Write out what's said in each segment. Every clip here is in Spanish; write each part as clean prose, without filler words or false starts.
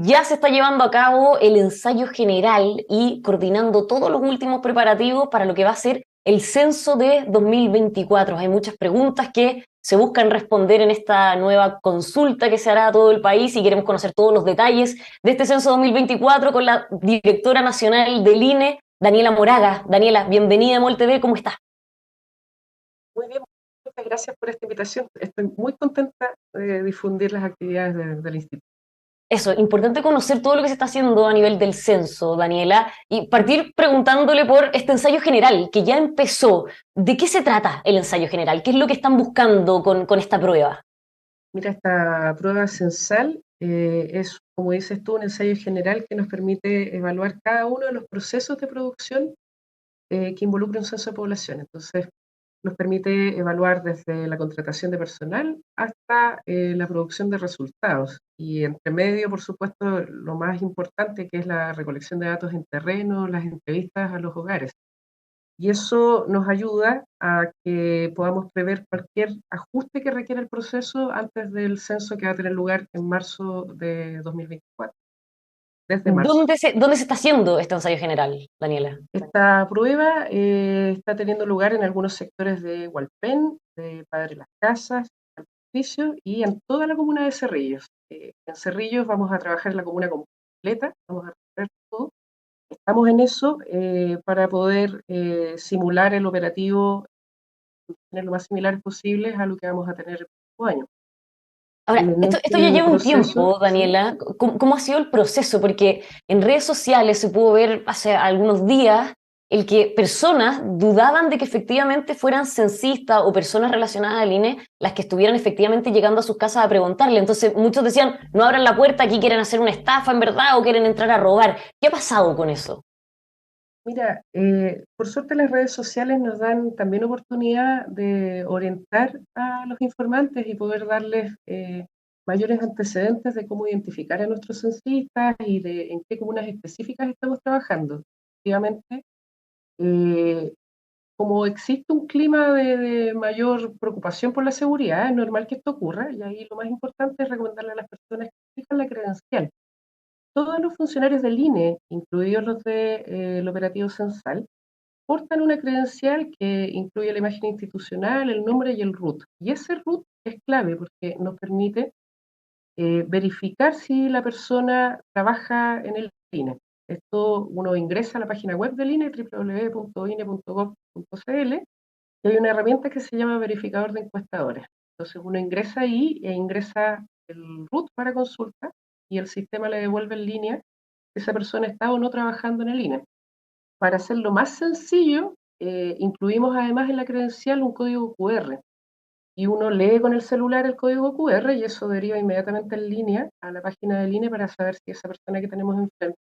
ya se está llevando a cabo el ensayo general y coordinando todos los últimos preparativos para lo que va a ser el censo de 2024. Hay muchas preguntas que se buscan responder en esta nueva consulta que se hará a todo el país y queremos conocer todos los detalles de este censo 2024 con la directora nacional del INE, Daniela Moraga. Daniela, bienvenida a MOL TV, ¿cómo estás? Muy bien, muchas gracias por esta invitación. Estoy muy contenta de difundir las actividades del instituto. Eso, importante conocer todo lo que se está haciendo a nivel del censo, Daniela, y partir preguntándole por este ensayo general que ya empezó. ¿De qué se trata el ensayo general? ¿Qué es lo que están buscando con esta prueba? Mira, esta prueba censal es, como dices tú, un ensayo general que nos permite evaluar cada uno de los procesos de producción que involucra un censo de población. Entonces, nos permite evaluar desde la contratación de personal hasta la producción de resultados. Y entre medio, por supuesto, lo más importante que es la recolección de datos en terreno, las entrevistas a los hogares. Y eso nos ayuda a que podamos prever cualquier ajuste que requiera el proceso antes del censo que va a tener lugar en marzo de 2024, desde marzo. ¿Dónde se está haciendo este ensayo general, Daniela? Esta prueba está teniendo lugar en algunos sectores de Hualpén, de Padre Las Casas, Alpicio y en toda la comuna de Cerrillos. En Cerrillos vamos a trabajar en la comuna completa, vamos a recorrer todo. Estamos en eso para poder simular el operativo, tener lo más similares posibles a lo que vamos a tener el próximo año. Ahora, En esto ya este lleva un proceso, tiempo, ¿sí? Daniela. ¿Cómo ha sido el proceso? Porque en redes sociales se pudo ver hace algunos días el que personas dudaban de que efectivamente fueran censistas o personas relacionadas al INE las que estuvieran efectivamente llegando a sus casas a preguntarle. Entonces muchos decían, no abran la puerta, aquí quieren hacer una estafa en verdad o quieren entrar a robar. ¿Qué ha pasado con eso? Mira, por suerte las redes sociales nos dan también oportunidad de orientar a los informantes y poder darles mayores antecedentes de cómo identificar a nuestros censistas y de en qué comunas específicas estamos trabajando. Efectivamente, eh, como existe un clima de mayor preocupación por la seguridad, es normal que esto ocurra y ahí lo más importante es recomendarle a las personas que fijan la credencial. Todos los funcionarios del INE, incluidos los del operativo censal, portan una credencial que incluye la imagen institucional, el nombre y el root. Y ese root es clave porque nos permite verificar si la persona trabaja en el INE. Esto uno ingresa a la página web del INE, www.ine.gov.cl, y hay una herramienta que se llama verificador de encuestadores. Entonces uno ingresa ahí e ingresa el root para consulta y el sistema le devuelve en línea si esa persona está o no trabajando en el INE. Para hacerlo más sencillo, incluimos además en la credencial un código QR y uno lee con el celular el código QR y eso deriva inmediatamente en línea a la página del INE para saber si esa persona que tenemos enfrente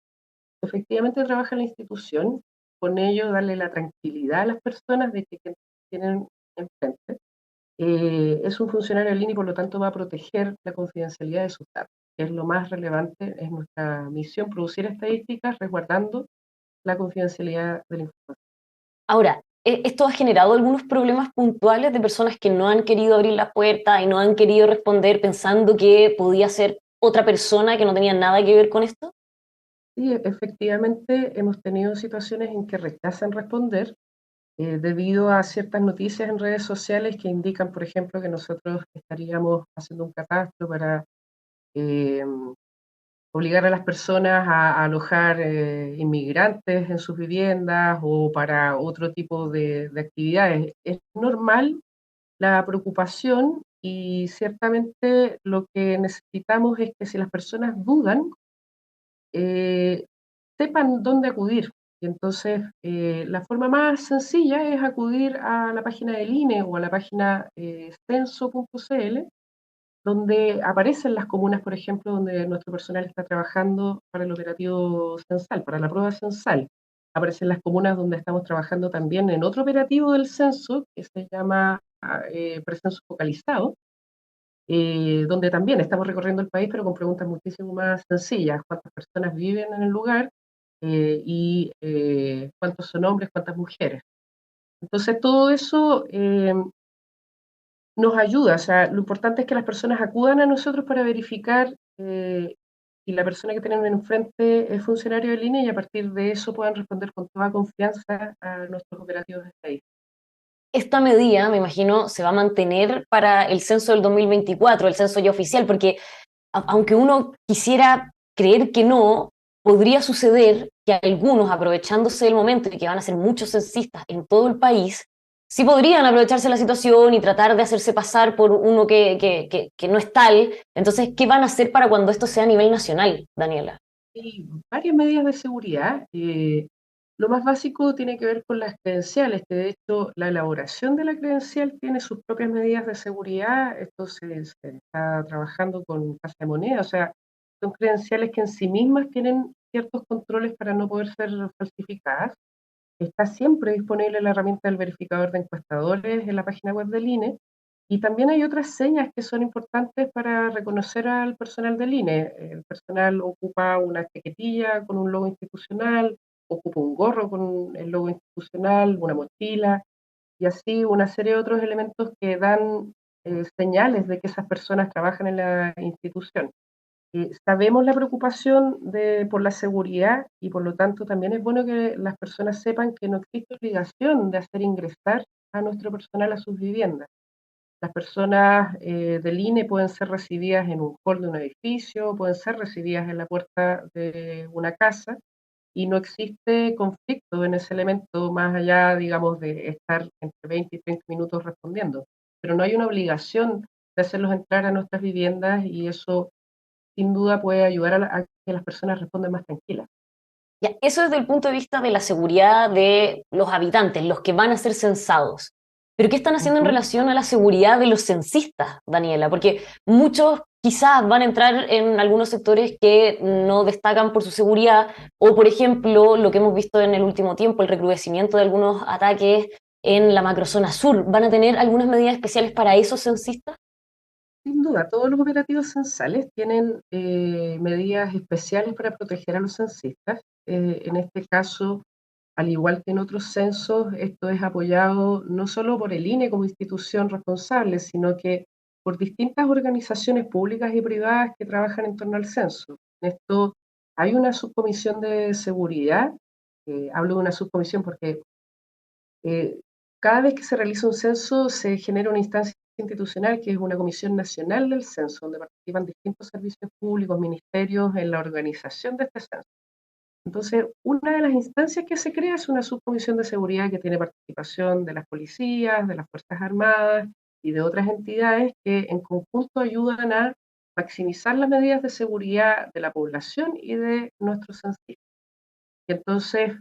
efectivamente trabaja en la institución, con ello darle la tranquilidad a las personas de que quien tienen enfrente es un funcionario del INE y por lo tanto va a proteger la confidencialidad de sus datos, que es lo más relevante, es nuestra misión producir estadísticas resguardando la confidencialidad de la información. Ahora, esto ha generado algunos problemas puntuales de personas que no han querido abrir la puerta y no han querido responder pensando que podía ser otra persona que no tenía nada que ver con esto. Sí, efectivamente hemos tenido situaciones en que rechazan responder debido a ciertas noticias en redes sociales que indican, por ejemplo, que nosotros estaríamos haciendo un catastro para eh, obligar a las personas a alojar inmigrantes en sus viviendas o para otro tipo de actividades. Es normal la preocupación y ciertamente lo que necesitamos es que si las personas dudan, eh, sepan dónde acudir. Y entonces, la forma más sencilla es acudir a la página del INE o a la página censo.cl, donde aparecen las comunas, por ejemplo, donde nuestro personal está trabajando para el operativo censal, para la prueba censal. Aparecen las comunas donde estamos trabajando también en otro operativo del censo que se llama precenso focalizado, donde también estamos recorriendo el país, pero con preguntas muchísimo más sencillas. ¿Cuántas personas viven en el lugar? Y cuántos son hombres, cuántas mujeres. Entonces, todo eso nos ayuda. O sea, lo importante es que las personas acudan a nosotros para verificar y la persona que tienen enfrente es funcionario del INE y a partir de eso puedan responder con toda confianza a nuestros operativos de estadística. Esta medida, me imagino, se va a mantener para el censo del 2024, el censo ya oficial, porque aunque uno quisiera creer que no, podría suceder que algunos, aprovechándose del momento y que van a ser muchos censistas en todo el país, sí podrían aprovecharse de la situación y tratar de hacerse pasar por uno que no es tal. Entonces, ¿qué van a hacer para cuando esto sea a nivel nacional, Daniela? Hay varias medidas de seguridad. Lo más básico tiene que ver con las credenciales, que de hecho la elaboración de la credencial tiene sus propias medidas de seguridad. Esto se está trabajando con Casa de Moneda, o sea, son credenciales que en sí mismas tienen ciertos controles para no poder ser falsificadas. Está siempre disponible la herramienta del verificador de encuestadores en la página web del INE. Y también hay otras señas que son importantes para reconocer al personal del INE. El personal ocupa una chaquetilla con un logo institucional, ocupa un gorro con el logo institucional, una mochila, y así una serie de otros elementos que dan señales de que esas personas trabajan en la institución. Sabemos la preocupación por la seguridad y por lo tanto también es bueno que las personas sepan que no existe obligación de hacer ingresar a nuestro personal a sus viviendas. Las personas del INE pueden ser recibidas en un hall de un edificio, pueden ser recibidas en la puerta de una casa y no existe conflicto en ese elemento más allá, digamos, de estar entre 20 y 30 minutos respondiendo. Pero no hay una obligación de hacerlos entrar a nuestras viviendas y eso sin duda puede ayudar a que las personas respondan más tranquilas. Ya, eso desde el punto de vista de la seguridad de los habitantes, los que van a ser censados. Pero ¿qué están haciendo en Ujú. relación a la seguridad de los censistas, Daniela? Porque muchos quizás van a entrar en algunos sectores que no destacan por su seguridad, o por ejemplo, lo que hemos visto en el último tiempo, el recrudecimiento de algunos ataques en la macrozona sur. ¿Van a tener algunas medidas especiales para esos censistas? Sin duda, todos los operativos censales tienen medidas especiales para proteger a los censistas. En este caso, al igual que en otros censos, esto es apoyado no solo por el INE como institución responsable, sino que por distintas organizaciones públicas y privadas que trabajan en torno al censo. En esto hay una subcomisión de seguridad. Hablo de una subcomisión porque eh, cada vez que se realiza un censo se genera una instancia institucional que es una comisión nacional del censo, donde participan distintos servicios públicos, ministerios en la organización de este censo. Entonces, una de las instancias que se crea es una subcomisión de seguridad que tiene participación de las policías, de las Fuerzas Armadas y de otras entidades que en conjunto ayudan a maximizar las medidas de seguridad de la población y de nuestros censistas. Y entonces,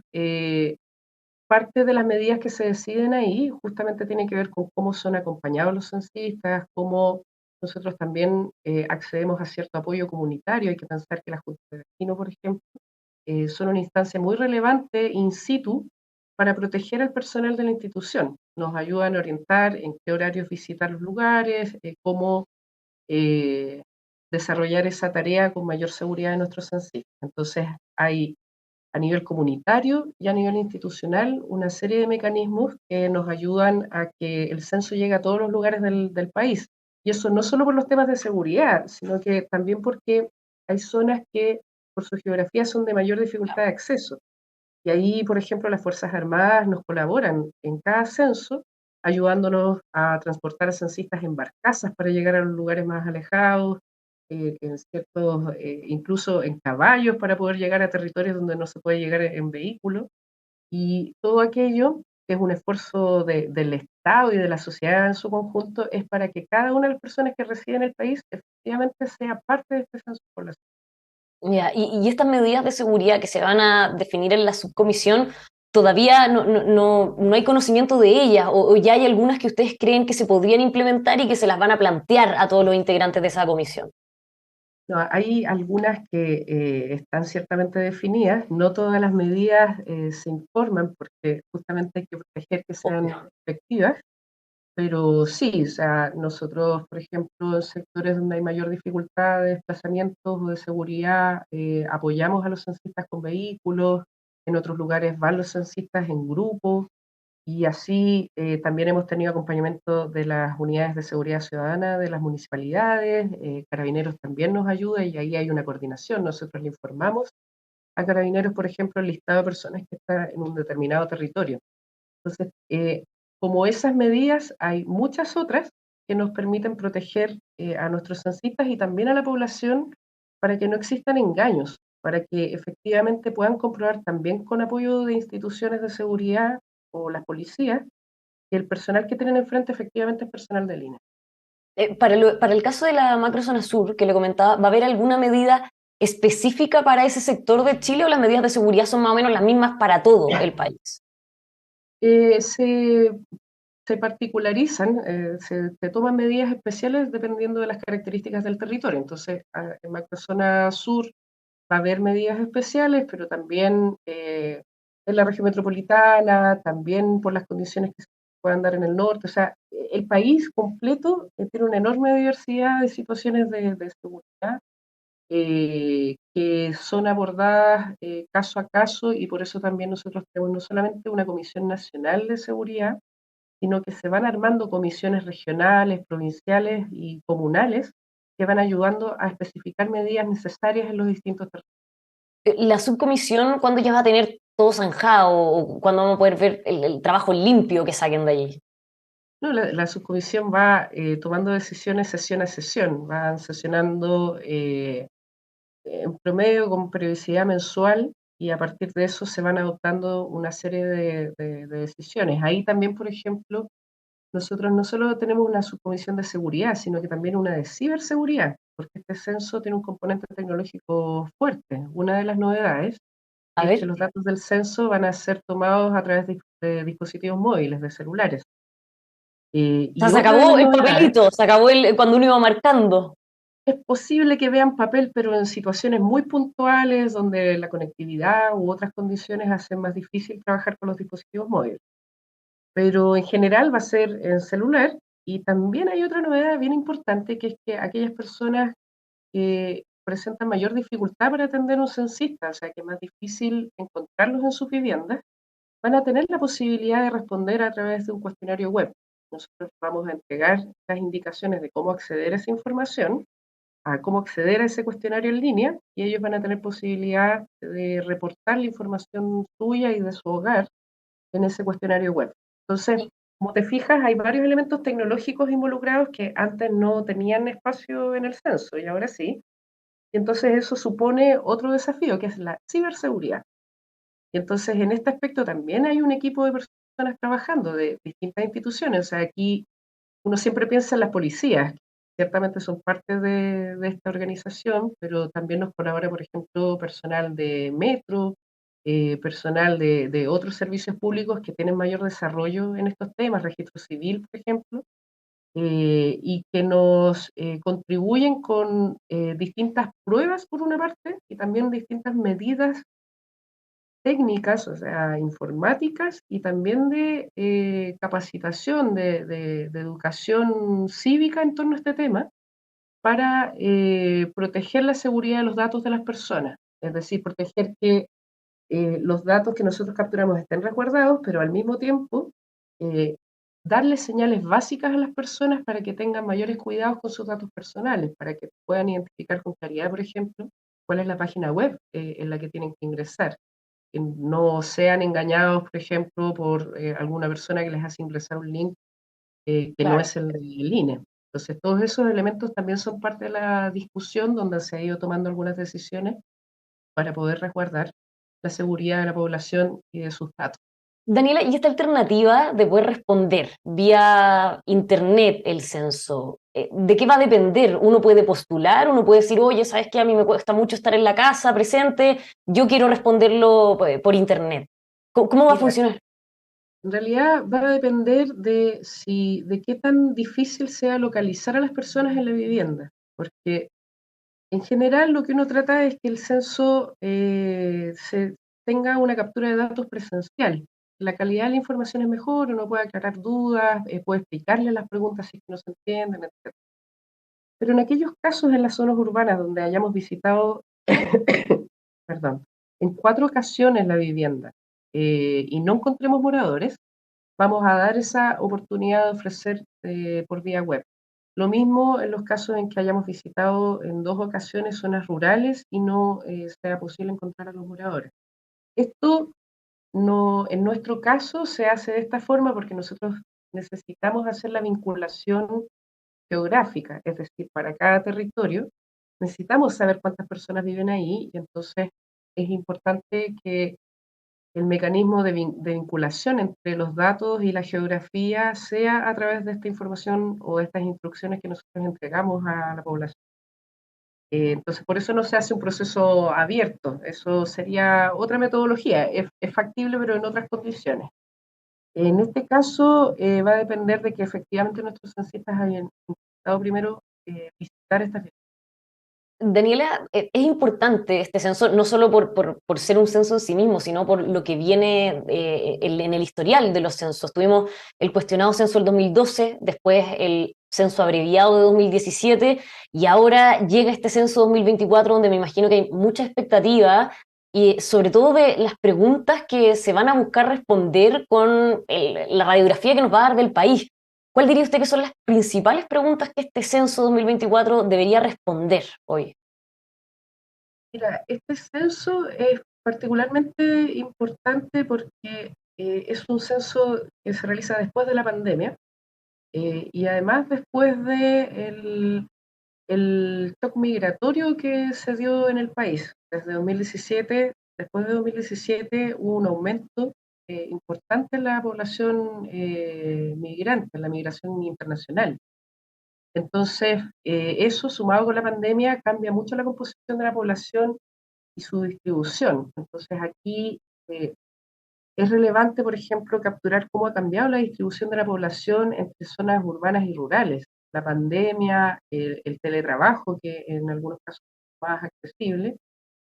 parte de las medidas que se deciden ahí justamente tiene que ver con cómo son acompañados los censistas, cómo nosotros también accedemos a cierto apoyo comunitario. Hay que pensar que la Junta de Vecinos, por ejemplo, son una instancia muy relevante in situ para proteger al personal de la institución. Nos ayudan a orientar en qué horarios visitar los lugares, cómo eh, desarrollar esa tarea con mayor seguridad de nuestros censistas. Entonces, hay a nivel comunitario y a nivel institucional una serie de mecanismos que nos ayudan a que el censo llegue a todos los lugares del país. Y eso no solo por los temas de seguridad, sino que también porque hay zonas que por su geografía son de mayor dificultad de acceso. Y ahí, por ejemplo, las Fuerzas Armadas nos colaboran en cada censo, ayudándonos a transportar a censistas en barcazas para llegar a los lugares más alejados, en ciertos, incluso en caballos para poder llegar a territorios donde no se puede llegar en vehículo. Y todo aquello, que es un esfuerzo del Estado y de la sociedad en su conjunto, es para que cada una de las personas que residen en el país efectivamente sea parte de este censo poblacional. Ya, y estas medidas de seguridad que se van a definir en la subcomisión, todavía no hay conocimiento de ellas, o ya hay algunas que ustedes creen que se podrían implementar y que se las van a plantear a todos los integrantes de esa comisión. No, hay algunas que están ciertamente definidas, no todas las medidas se informan porque justamente hay que proteger que sean Obvio. efectivas, pero sí, o sea, nosotros, por ejemplo, en sectores donde hay mayor dificultad de desplazamientos o de seguridad, apoyamos a los censistas con vehículos, en otros lugares van los censistas en grupo, Y así también hemos tenido acompañamiento de las unidades de seguridad ciudadana de las municipalidades, Carabineros también nos ayuda y ahí hay una coordinación. Nosotros le informamos a Carabineros, por ejemplo, el listado de personas que está en un determinado territorio. Entonces, como esas medidas, hay muchas otras que nos permiten proteger a nuestros censistas y también a la población para que no existan engaños, para que efectivamente puedan comprobar también con apoyo de instituciones de seguridad o las policías que el personal que tienen enfrente efectivamente es personal de línea. Para el caso de la macrozona sur que le comentaba, ¿va a haber alguna medida específica para ese sector de Chile o las medidas de seguridad son más o menos las mismas para todo el país? Eh, se, se particularizan, se toman medidas especiales dependiendo de las características del territorio. Entonces, en macrozona sur va a haber medidas especiales, pero también en la región metropolitana, también por las condiciones que se puedan dar en el norte. O sea, el país completo tiene una enorme diversidad de situaciones de seguridad que son abordadas caso a caso y por eso también nosotros tenemos no solamente una Comisión Nacional de Seguridad, sino que se van armando comisiones regionales, provinciales y comunales que van ayudando a especificar medidas necesarias en los distintos territorios. La subcomisión, ¿cuándo ya va a tener todo zanjado o cuándo vamos a poder ver el trabajo limpio que saquen de allí? No, la subcomisión va tomando decisiones sesión a sesión, van sesionando en promedio con periodicidad mensual y a partir de eso se van adoptando una serie de decisiones. Ahí también, por ejemplo, nosotros no solo tenemos una subcomisión de seguridad, sino que también una de ciberseguridad, porque este censo tiene un componente tecnológico fuerte. Una de las novedades A es que ver, los datos del censo van a ser tomados a través de dispositivos móviles, de celulares. o sea, Y se otra de acabó las el novedades papelito, se acabó cuando uno iba marcando. es posible que vean papel, pero en situaciones muy puntuales donde la conectividad u otras condiciones hacen más difícil trabajar con los dispositivos móviles. Pero en general va a ser en celular y también hay otra novedad bien importante que es que aquellas personas que presentan mayor dificultad para atender a un censista, o sea que es más difícil encontrarlos en sus viviendas, van a tener la posibilidad de responder a través de un cuestionario web. Nosotros vamos a entregar las indicaciones de cómo acceder a esa información, a cómo acceder a ese cuestionario en línea y ellos van a tener posibilidad de reportar la información suya y de su hogar en ese cuestionario web. Entonces, como te fijas, hay varios elementos tecnológicos involucrados que antes no tenían espacio en el censo y ahora sí. Y entonces eso supone otro desafío, que es la ciberseguridad. Y entonces en este aspecto también hay un equipo de personas trabajando de distintas instituciones. O sea, aquí uno siempre piensa en las policías, que ciertamente son parte de esta organización, pero también nos colabora, por ejemplo, personal de metro, personal de otros servicios públicos que tienen mayor desarrollo en estos temas, registro civil, por ejemplo, y que nos contribuyen con distintas pruebas, por una parte, y también distintas medidas técnicas, o sea, informáticas y también de capacitación, de educación cívica en torno a este tema para proteger la seguridad de los datos de las personas. Es decir, proteger que los datos que nosotros capturamos estén resguardados, pero al mismo tiempo eh, darles señales básicas a las personas para que tengan mayores cuidados con sus datos personales, para que puedan identificar con claridad, por ejemplo, cuál es la página web en la que tienen que ingresar, que no sean engañados, por ejemplo, por alguna persona que les hace ingresar un link que no Claro. es el del INE. Entonces, todos esos elementos también son parte de la discusión donde se ha ido tomando algunas decisiones para poder resguardar la seguridad de la población y de sus datos. Daniela, ¿y esta alternativa de poder responder vía internet el censo, de qué va a depender? Uno puede postular, uno puede decir, oye, ¿sabes qué? A mí me cuesta mucho estar en la casa presente, yo quiero responderlo por internet. ¿Cómo va a Mira, funcionar? en realidad va a depender de qué tan difícil sea localizar a las personas en la vivienda, porque en general lo que uno trata es que el censo se tenga una captura de datos presencial. La calidad de la información es mejor, uno puede aclarar dudas, puede explicarle las preguntas si es que no se entienden, etc. Pero en aquellos casos en las zonas urbanas donde hayamos visitado, perdón, en 4 ocasiones la vivienda y no encontremos moradores, vamos a dar esa oportunidad de ofrecer por vía web. Lo mismo en los casos en que hayamos visitado en 2 ocasiones zonas rurales y no sea posible encontrar a los moradores. Esto no, en nuestro caso se hace de esta forma porque nosotros necesitamos hacer la vinculación geográfica, es decir, para cada territorio necesitamos saber cuántas personas viven ahí y entonces es importante que el mecanismo de vinculación entre los datos y la geografía sea a través de esta información o de estas instrucciones que nosotros entregamos a la población. Entonces, por eso no se hace un proceso abierto, eso sería otra metodología, es factible pero en otras condiciones. En este caso, va a depender de que efectivamente nuestros censistas hayan intentado primero visitar estas. Daniela, es importante este censo, no solo por ser un censo en sí mismo, sino por lo que viene en el historial de los censos. Tuvimos el cuestionado censo del 2012, después el censo abreviado de 2017, y ahora llega este censo 2024, donde me imagino que hay mucha expectativa, y sobre todo de las preguntas que se van a buscar responder con la radiografía que nos va a dar del país. ¿Cuál diría usted que son las principales preguntas que este censo 2024 debería responder hoy? Mira, este censo es particularmente importante porque es un censo que se realiza después de la pandemia y además después de el shock migratorio que se dio en el país. Desde 2017, después de 2017 hubo un aumento importante en la población migrante, en la migración internacional. Entonces, eso sumado con la pandemia cambia mucho la composición de la población y su distribución. Entonces, aquí eh, es relevante, por ejemplo, capturar cómo ha cambiado la distribución de la población entre zonas urbanas y rurales. La pandemia, el teletrabajo, que en algunos casos es más accesible,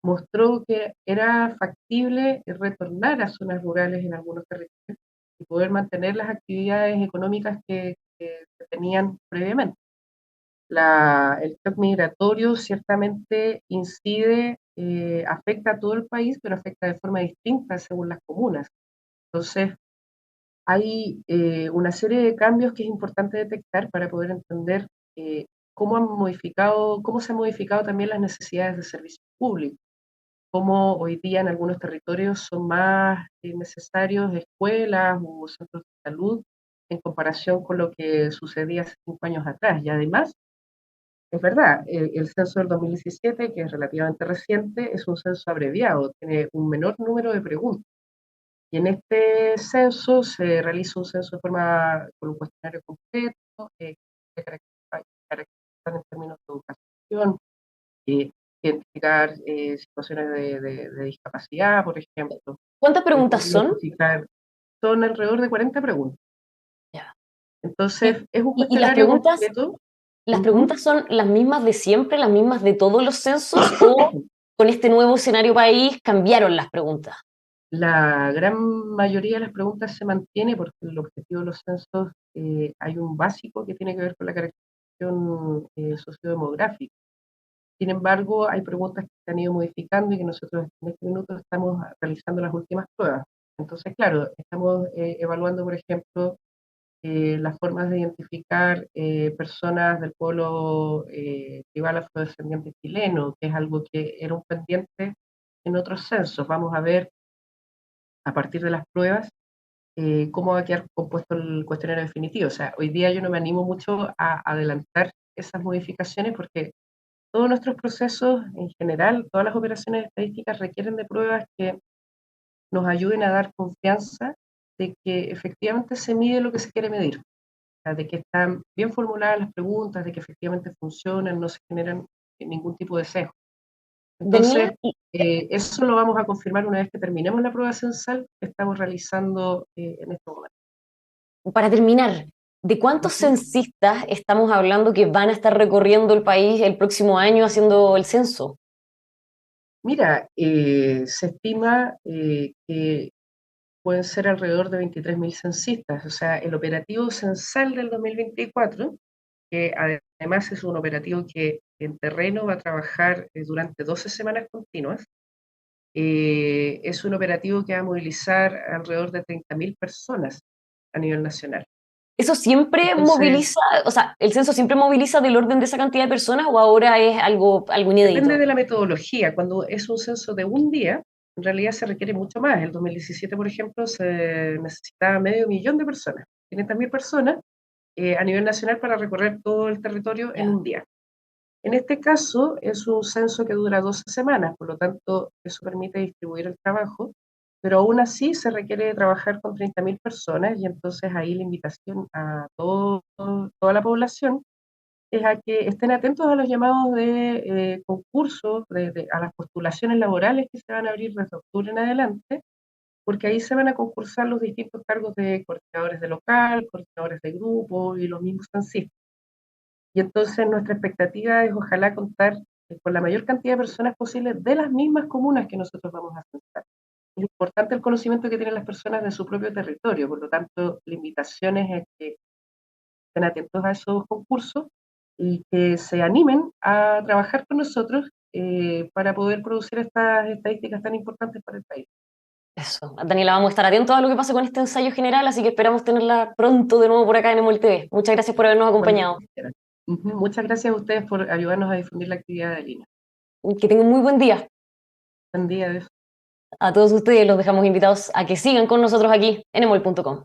mostró que era factible retornar a zonas rurales en algunos territorios y poder mantener las actividades económicas que se tenían previamente. El shock migratorio ciertamente incide, afecta a todo el país, pero afecta de forma distinta según las comunas. Entonces, hay una serie de cambios que es importante detectar para poder entender cómo se han modificado también las necesidades de servicios públicos, cómo hoy día en algunos territorios son más necesarios escuelas o centros de salud en comparación con lo que sucedía hace 5 años atrás. Y además, es verdad, el censo del 2017, que es relativamente reciente, es un censo abreviado, tiene un menor número de preguntas. Y en este censo se realiza un censo de forma con un cuestionario completo, que caracterizan en términos de educación, eh, identificar situaciones de discapacidad, por ejemplo, ¿Cuántas preguntas son? identificar, son alrededor de 40 preguntas. Ya. Entonces, Y, es un y las cuestionario preguntas, completo. las Ujú. preguntas son las mismas de siempre, las mismas de todos los censos, o con este nuevo escenario país cambiaron las preguntas. La gran mayoría de las preguntas se mantiene porque el objetivo de los censos, hay un básico que tiene que ver con la caracterización sociodemográfica. Sin embargo, hay preguntas que se han ido modificando y que nosotros en este minuto estamos realizando las últimas pruebas. Entonces, claro, estamos evaluando, por ejemplo, las formas de identificar personas del pueblo tribal afrodescendiente chileno, que es algo que era un pendiente en otros censos. Vamos a ver a partir de las pruebas cómo va a quedar compuesto el cuestionario definitivo. O sea, hoy día yo no me animo mucho a adelantar esas modificaciones porque todos nuestros procesos en general, todas las operaciones estadísticas requieren de pruebas que nos ayuden a dar confianza de que efectivamente se mide lo que se quiere medir, o sea, de que están bien formuladas las preguntas, de que efectivamente funcionan, no se generan ningún tipo de sesgo. Entonces, Daniela, eso lo vamos a confirmar una vez que terminemos la prueba censal que estamos realizando en este momento. para terminar, ¿de cuántos Ujú. censistas estamos hablando que van a estar recorriendo el país el próximo año haciendo el censo? Mira, se estima que pueden ser alrededor de 23.000 censistas, o sea, el operativo censal del 2024, que además es un operativo que en terreno va a trabajar durante 12 semanas continuas, es un operativo que va a movilizar alrededor de 30.000 personas. a nivel nacional. ¿Eso siempre Entonces, moviliza, o sea, el censo siempre moviliza del orden de esa cantidad de personas o ahora es algo depende inédito? de la metodología. Cuando es un censo de un día, en realidad se requiere mucho más. En el 2017, por ejemplo, se necesitaba 500.000 de personas, 500.000 personas a nivel nacional para recorrer todo el territorio en Ya, un día. En este caso es un censo que dura 12 semanas, por lo tanto eso permite distribuir el trabajo, pero aún así se requiere trabajar con 30.000 personas y entonces ahí la invitación a toda la población es a que estén atentos a los llamados de concursos, a las postulaciones laborales que se van a abrir desde octubre en adelante, porque ahí se van a concursar los distintos cargos de coordinadores de local, coordinadores de grupo y los mismos censistas. Y entonces nuestra expectativa es ojalá contar con la mayor cantidad de personas posible de las mismas comunas que nosotros vamos a censar. Es importante el conocimiento que tienen las personas de su propio territorio, por lo tanto, la invitación es a que estén atentos a esos concursos y que se animen a trabajar con nosotros para poder producir estas estadísticas tan importantes para el país. eso. Daniela, vamos a estar atentos a lo que pase con este ensayo general, así que esperamos tenerla pronto de nuevo por acá en EMOL TV. Muchas gracias por habernos Cuando acompañado. quieran. Muchas gracias a ustedes por ayudarnos a difundir la actividad de Lina. Que tengan muy buen día. Buen día. A todos ustedes los dejamos invitados a que sigan con nosotros aquí en emol.com.